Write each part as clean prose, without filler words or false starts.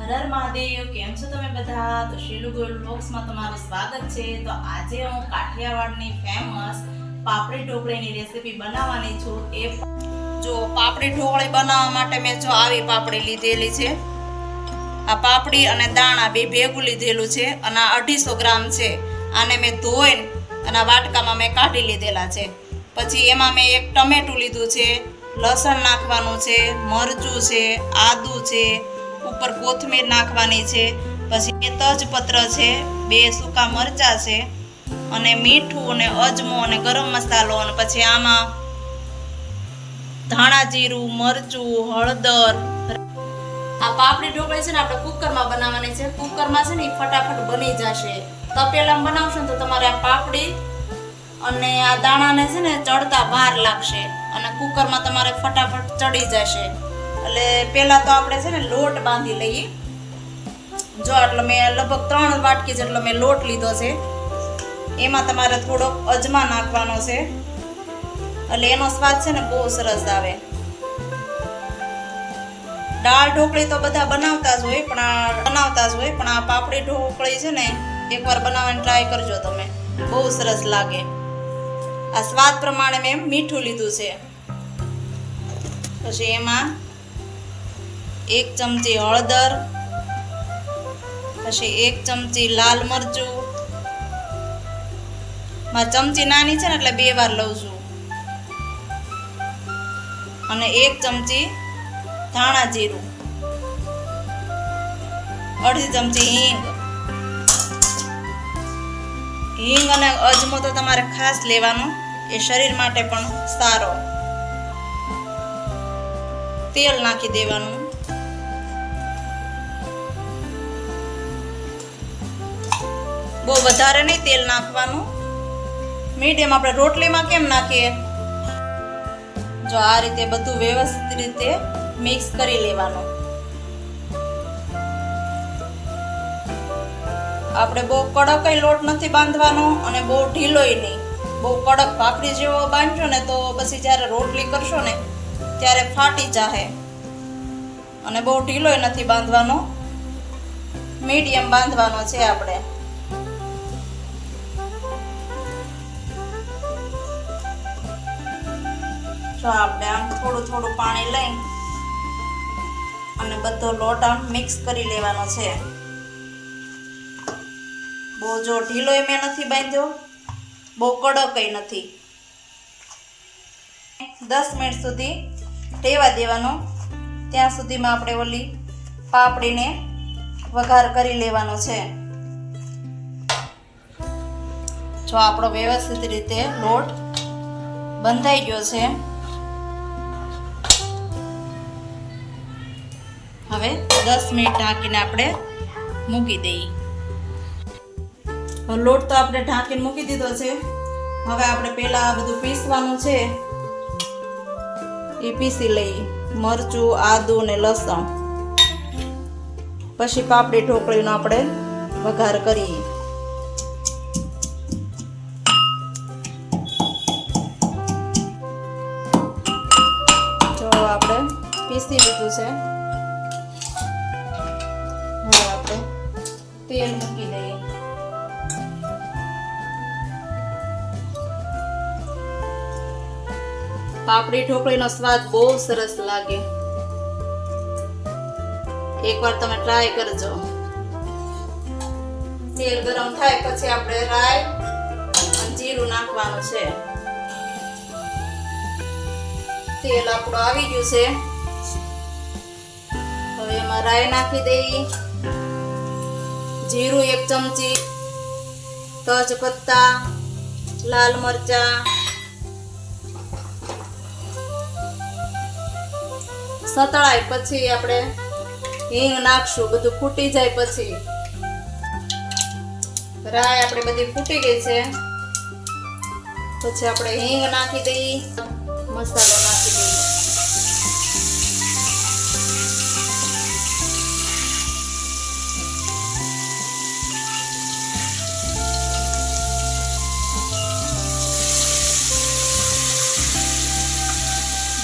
હર હર મહાદેવ, કેમ છો તમે બધા? તો શીલુ ગોલ્ડ બ્લોગ્સમાં તમારું સ્વાગત છે. તો આજે હું કાઠિયાવાડની ફેમસ પાપડી ઢોકળીની રેસીપી બનાવવાની છું. જો પાપડી ઢોકળી બનાવવા માટે મેં જો આવી પાપડી લીધેલી છે. આ પાપડી અને દાણા બે ભેગું લીધેલું છે અને આ 250 ગ્રામ છે. આને મેં ધોઈને અને વાટકામાં મેં કાઢી લીધેલા છે. પછી એમાં મેં એક ટમેટું લીધું છે, લસણ નાખવાનું છે, મરચું છે, આદુ છે, ઉપર કોથમીર નાખવાની છે, પછી તેજપત્ર છે, 2 સૂકા મરચાં છે અને મીઠું અને અજમો અને ગરમ મસાલો અને પછી આમાં ધાણા જીરું, મરચું, હળદર. આ પાપડી ઢોકળી છે ને આપણે કુકરમાં બનાવવાની છે. કુકરમાં છે ને ફટાફટ બની જશે. તપેલામાં બનાવશો ને તો તમારે આ પાપડી અને આ દાણાને છે ને ચડતા વાર લાગશે અને કુકરમાં તમારે ફટાફટ ચડી જશે. એટલે પહેલાં તો આપણે છે ને લોટ બાંધી લઈએ. જો આટલો મેં લગભગ 3 વાટકી જેટલો મેં લોટ લીધો છે. એમાં તમારે થોડોક અજમા નાખવાનો છે એટલે એનો સ્વાદ છે ને બહુ સરસ આવે. દાળ ઢોકળી તો બધા બનાવતા જ હોય પણ આ પાપડી ઢોકળી છે ને એકવાર બનાવવાની ટ્રાય કરજો તમે, બહુ સરસ લાગે. આ સ્વાદ પ્રમાણે મેં મીઠું લીધું છે. પછી એમાં 1 ચમચી હળદર, પછી 1 ચમચી લાલ મરચું. મારી ચમચી નાની છે ને એટલે 2 વાર લઉં છું. અને 1 ચમચી ધાણા જીરું, 1/2 ચમચી હિંગ અને અજમો તો તમારે ખાસ લેવાનો, એ શરીર માટે પણ સારો. તેલ નાખી દેવાનું. બહુ વધારે નહીં તેલ નાખવાનું, મીડિયમ. આપણે રોટલીમાં કેમ નાખીએ, જો આ રીતે બધું વ્યવસ્થિત રીતે મિક્સ કરી લેવાનું. આપણે બહુ કડક લોટ નથી બાંધવાનો અને બહુ ઢીલોય નહીં. બહુ કડક ભાખરી જેવો બાંધશો ને તો પછી જ્યારે રોટલી કરશો ને ત્યારે ફાટી જાહે. અને બહુ ઢીલોય નથી બાંધવાનો, મીડિયમ બાંધવાનો છે આપણે. જો આપણે આમ થોડું થોડું પાણી લઈ અને બધો લોટ આમ મિક્સ કરી લેવાનો છે. બહુ જો ઢીલોય મેં નથી બાંધ્યો, બહુ કડકય નથી. 10 મિનિટ સુધી ઢેવા દેવાનો. ત્યાં સુધીમાં આપણે ઓલી પાપડીને વઘાર કરી લેવાનો છે. જો આપણો વ્યવસ્થિત રીતે લોટ બંધાઈ ગયો છે. હવે 10 મિનિટ ઢાંકીને આપણે મૂકી દઈએ. લોટ તો આપણે ઢાંકીને મૂકી દીધો છે. હવે આપણે પહેલા આ બધું પીસવાનું છે, એ પીસી લઈએ. મરચું, આદુ ને લસણ. પછી પાપડી ઢોકળીનો આપણે વઘાર કરીએ. જો આપણે પીસી લીધું છે. હવે આપણે તેલ મૂકી દઈએ. પાપડી ઢોકળીનો સ્વાદ બહુ સરસ લાગે. એકવાર તમે ટ્રાય કરજો. તેલ ગરમ થાય પછી આપણે રાઈ અને જીરું નાખવાનું છે. તેલ આપણું આવી ગયું છે. હવે એમાં રાઈ નાખી દઈએ, જીરું 1 ચમચી, તેજપત્તા, લાલ મરચા, સતળાય પછી આપણે હિંગ નાખશું. બધું ફૂટી જાય પછી રાઈ આપણે બધી ફૂટી ગઈ છે. પછી આપણે હિંગ નાખી દઈએ, મસાલો નાખી દઈએ.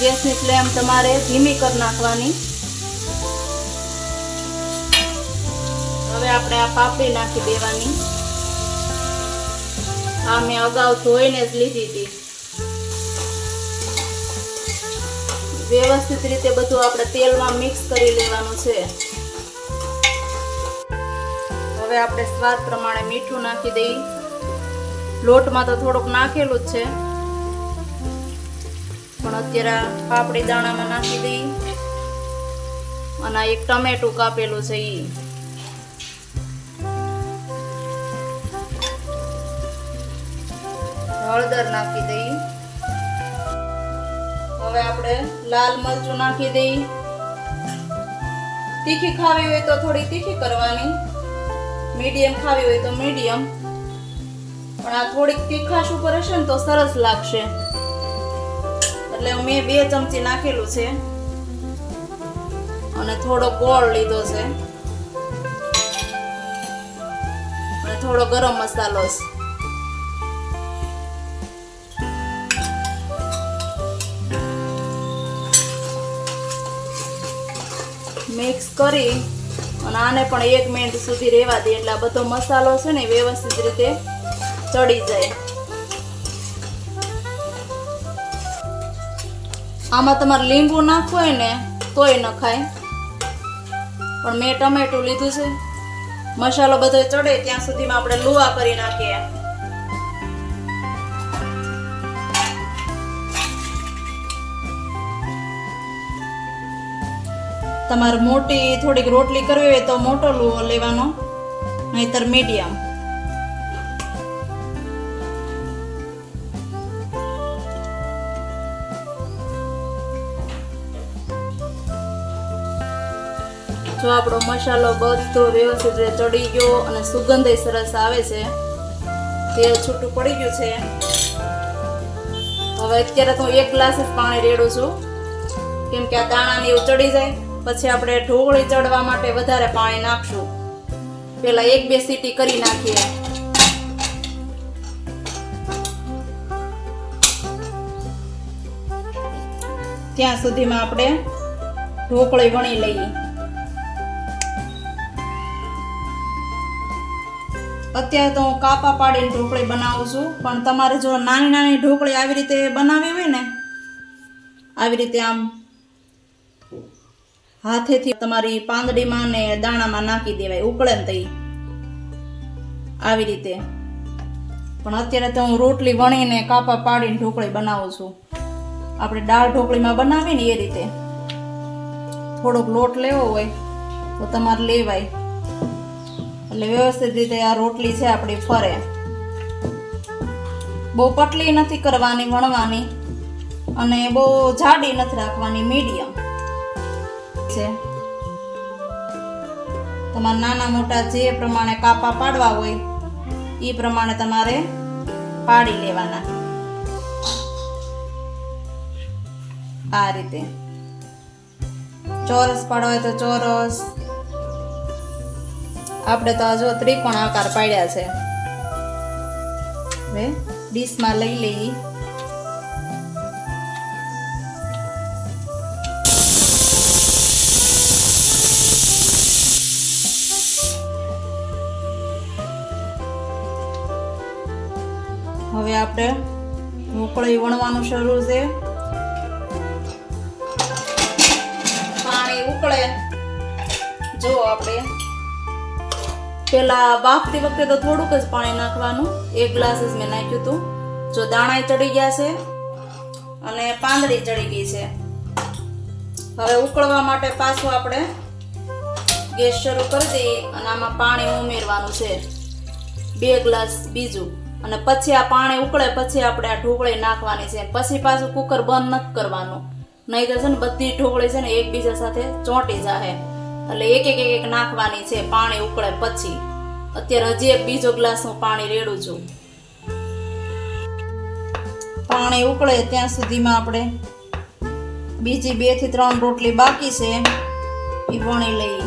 ગેસની ફ્લેમ તમારે ધીમી કરી નાખવાની. આપણે આ પાપડી નાખી દેવાની. આ મેં અગાઉ ધોઈને જ લીધી હતી. વ્યવસ્થિત રીતે બધું આપણે તેલમાં મિક્સ કરી લેવાનું છે. હવે આપણે સ્વાદ પ્રમાણે મીઠું નાખી દઈએ. લોટમાં તો થોડુંક નાખેલું જ છે, પણ અત્યારે પાપડી દાણામાં નાખી દઈએ. અને એક ટમેટું કાપેલું છે ઈ. હળદર નાખી દઈએ. હવે આપણે લાલ મરચું નાખી દઈએ. તીખી ખાવી હોય તો થોડી તીખી કરવાની, મીડિયમ ખાવી હોય તો મીડિયમ. પણ આ થોડીક તીખાશ ઉપર હશે ને તો સરસ લાગશે, એટલે મેં 2 ચમચી નાખેલું છે. અને થોડો ગોળ લીધો છે અને થોડો ગરમ મસાલો છે. મિક્સ કરી અને આને પણ 1 મિનિટ સુધી રહેવા દે, એટલે આ બધો મસાલો છે ને વ્યવસ્થિત રીતે ચડી જાય. આમાં તમારે લીંબુ નાખવું હોય ને તોય નખાય, પણ મેં ટમેટું લીધું છે. મસાલો બધો ચડે ત્યાં સુધીમાં આપણે લુવા કરી નાખીએ. તમારે મોટી થોડીક રોટલી કરવી હોય તો મોટો લુવો લેવાનો, નહીતર મીડિયમ. જો આપણો મસાલો બધો વ્યવસ્થિત રીતે ચડી ગયો અને સુગંધ સરસ આવે છે, તેલ છૂટું પડી ગયું છે. હવે અત્યારે તો 1 ગ્લાસ જ પાણી રેડું છું, કેમ કે આ દાણા ને એવું ચડી જાય. પછી આપણે ઢોકળી ચડવા માટે વધારે પાણી નાખશું. પેલા 1-2 સીટી કરી નાખીએ. ત્યાં સુધીમાં આપણે ઢોકળી વણી લઈએ. અત્યારે તો હું કાપા પાડીને ઢોકળી બનાવું છું, પણ તમારે જો નાની નાની ઢોકળી આવી રીતે બનાવી હોય ને, આવી રીતે આમ હાથેથી તમારી પાંદડીમાં ને દાણામાં નાખી દેવાય, ઉકળે ને તઈ આવી રીતે. પણ અત્યારે તો હું રોટલી વણીને કાપા પાડીને ઢોકળી બનાવું છું. આપણે દાળ ઢોકળીમાં બનાવીએ ને એ રીતે. થોડોક લોટ લેવો હોય તો તમારે લેવાય, એટલે વ્યવસ્થિત રીતે આ રોટલી છે આપણી ફરે. બહુ પતલી નથી કરવાની વણવાની, અને બહુ જાડી નથી રાખવાની, મીડિયમ છે. તમારે નાના મોટા જે પ્રમાણે કાપા પાડવા હોય એ પ્રમાણે તમારે પાડી લેવાના. આ રીતે ચોરસ પાડવા હોય તો ચોરસ. આપણે તો જો ત્રિકોણ આકાર પાડ્યા છે. હવે ડીશમાં લઈ લઈએ. હવે આપણે ઢોકળી વણવાનું શરૂ છે. પાણી ઉકળે. જો આપણે પેલા બાફતી વખતે તો થોડુંક જ પાણી નાખવાનું, 1 ગ્લાસ જ મેં નાખ્યું હતું. જો દાણા ચડી ગયા છે અને પાંદડી ચડી ગઈ છે. હવે ઉકળવા માટે પાછું આપણે ગેસ શરૂ કરી દઈએ અને આમાં પાણી ઉમેરવાનું છે, 2 ગ્લાસ બીજું. અને પછી આ પાણી ઉકળે પછી આપણે આ ઢોકળી નાખવાની છે. પછી પાછું કુકર બંધ નથી કરવાનું, નહીં તો છે ને બધી ઢોકળી છે ને એકબીજા સાથે ચોંટી જાય. એટલે એક એક નાખવાની છે પાણી ઉકળે પછી. અત્યારે હજી 1 બીજો ગ્લાસ હું પાણી રેડું છું. પાણી ઉકળે ત્યાં સુધીમાં આપણે બીજી 2 થી 3 રોટલી બાકી છે એ વણી લઈએ.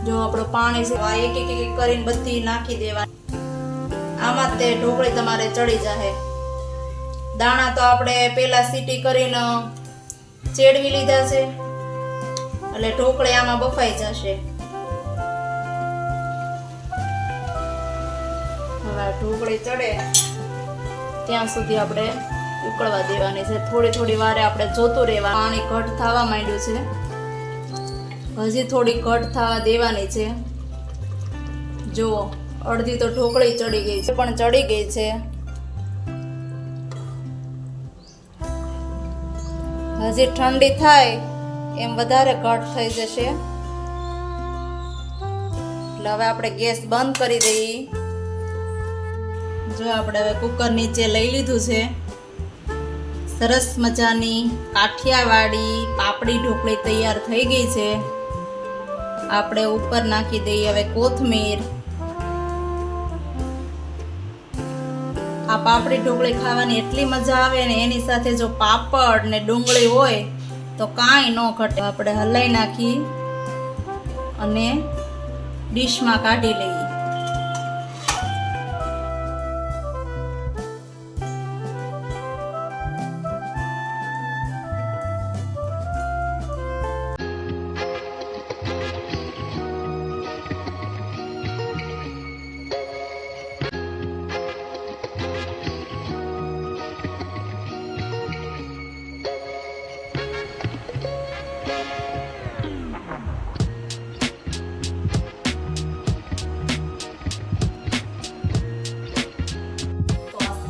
જો આપણું પાણી છે આ એક એક કરીને બધી નાખી દેવાની. આમાં તે ઢોકળી તમારે ચડી જાય. દાણા તો આપણે પેલા સીટી કરીને ચેડવી લીધા છે, એટલે ઢોકળી આમાં બફાઈ જશે. હવે ઢોકળી ચડે ત્યાં સુધી આપણે ઉકળવા દેવાની છે. થોડી થોડી વારે આપણે જોતું રહેવા. પાણી ઘટ થવા માંડ્યું છે, હજી થોડી ઘટ થવા દેવાની છે. જુઓ અડધી તો ઢોકળી ચડી ગઈ છે, પણ ચડી ગઈ છે. હજી ઠંડી થાય એમ વધારે ઘટ થઈ જશે. એટલે હવે આપણે ગેસ બંધ કરી દઈએ. જો આપણે હવે કુકર નીચે લઈ લીધું છે. સરસ મજાની કાઠિયાવાડી પાપડી ઢોકળી તૈયાર થઈ ગઈ છે. આપણે ઉપર નાખી દઈએ હવે કોથમીર. આ પાપડી ઢોકળી ખાવાની એટલી મજા આવે ને એની સાથે જો પાપડ ને ડુંગળી હોય તો કાંઈ ન ઘટે. આપણે હલાઈ નાખી અને ડીશમાં કાઢી લઈએ.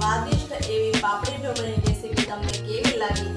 સ્વાદિષ્ટ એવી પાપડી ઢોકળીની રેસીપી તમને કેવી લાગી